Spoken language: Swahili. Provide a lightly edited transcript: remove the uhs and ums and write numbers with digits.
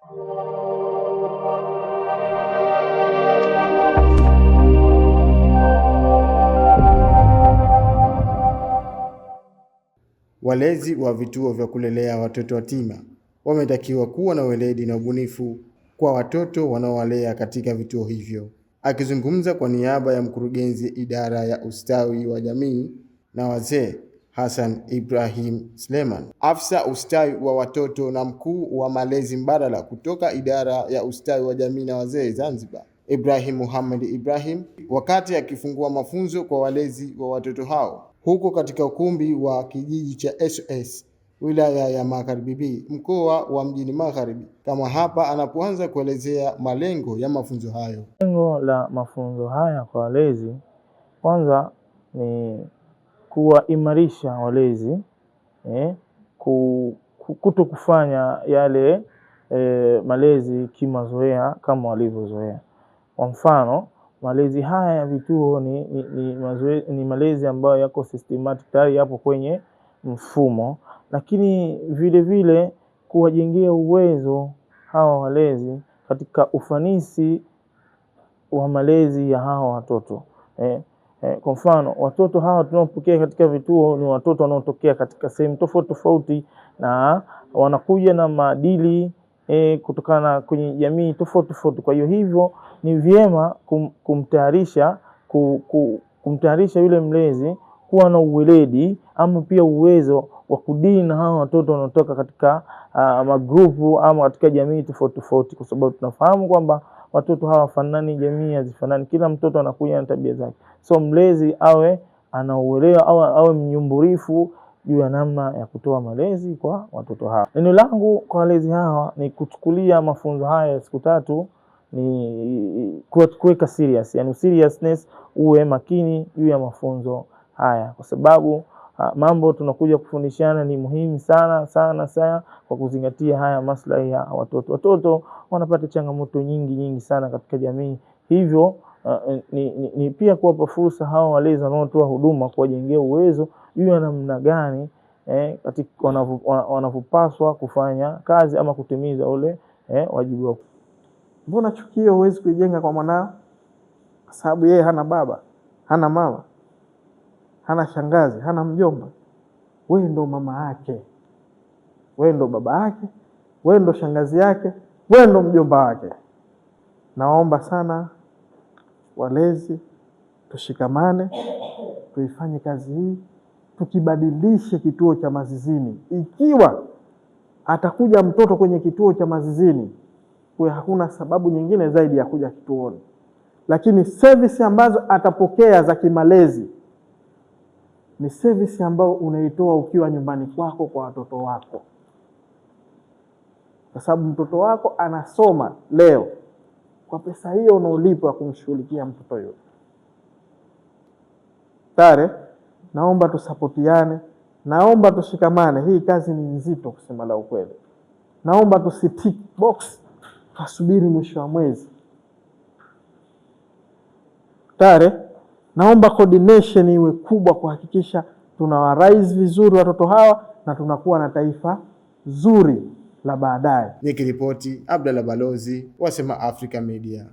Walezi wa vituo vya kulelea watoto yatima wametakiwa kuwa na weledi na ubunifu kwa watoto wanaowalea katika vituo hivyo. Akizungumza kwa niaba ya mkurugenzi idara ya ustawi wa jamii na wazee Hassan Ibrahim Sleman, afisa ustawi wa watoto na mkuu wa malezi mbadala kutoka idara ya ustawi wa jamii na wazee Zanzibar, Ibrahim Muhammad Ibrahim, wakati akifungua mafunzo kwa walezi wa watoto hao huko katika ukumbi wa kijiji cha SOS wilaya ya Magharibi B, mkoa wa Mjini Magharibi, kama hapa anapoanza kuelezea malengo ya mafunzo hayo. Lengo la mafunzo haya kwa walezi kwanza ni kuwaimarisha walezi kuto kufanya yale malezi kimazoea kama walivyozoea. Kwa mfano, malezi haya ya vituo ni malezi ambayo yako systematic, tayari yapo kwenye mfumo, lakini vile vile kuwajengea uwezo hawa walezi katika ufanisi wa malezi ya hawa watoto. Kwa mfano, watoto hawa tunaopokea katika vituo ni watoto wanaotokea katika sehemu tofauti tofauti na wanakuja na maadili kutokana kwenye jamii tofauti tofauti. Kwa hivyo ni vyema kumtayarisha yule mlezi kuwa na uweledi ama pia uwezo wa kudili na hawa watoto wanaotoka katika magrupu ama katika jamii tofauti tofauti, kwa sababu tunafahamu kwamba watoto hawa fanani, jamii hazifanani, kila mtoto anakuja na tabia zake. So mlezi awe anauelewa au awe mnyumburifu juu ya namna ya kutoa malezi kwa watoto hawa. Neno langu kwa walezi hawa ni kuchukulia mafunzo haya ya siku 3 ni kuweka serious, yani seriousness, uwe makini juu ya mafunzo haya, kwa sababu mambo tunakuja kufundishana ni muhimu sana kwa kuzingatia haya maslahi ya watoto. Watoto wanapata changamoto nyingi sana katika jamii, hivyo ni pia kuwapa fursa hawa walezi wanaotoa huduma, kuwajengea uwezo juu ya namna gani katika wanavyopaswa kufanya kazi ama kutimiza ule wajibu wao. Mbona chukio huwezi kujenga kwa mwanao? Kwa sababu yeye hana baba, hana mama, hana shangazi, hana mjomba. Wewe ndo mama yake, wewe ndo baba yake, wewe ndo shangazi yake, wewe ndo mjomba wake. Naomba sana walezi tushikamane, tuifanye kazi hii, tukibadilishe kituo cha Mazizini. Ikiwa atakuja mtoto kwenye kituo cha Mazizini, kwa hakuna sababu nyingine zaidi ya kuja kituoni, lakini service ambazo atapokea za kimalezi ni service ambayo unaitoa ukiwa nyumbani kwako kwa watoto wako, kwa sababu mtoto wako anasoma leo kwa pesa hiyo unaolipwa kumshughulikia mtoto huyo. Tare, naomba tusapotiane, naomba tushikamane. Hii kazi ni nzito kusema la ukweli. Naomba tusitick box tusubiri mwisho wa mwezi. Tare, naomba coordination iwe kubwa kuhakikisha tunawaraise vizuri watoto hawa na tunakuwa na taifa zuri la baadaye. Nikiripoti Abdalla Balozi wa Sema Africa Media.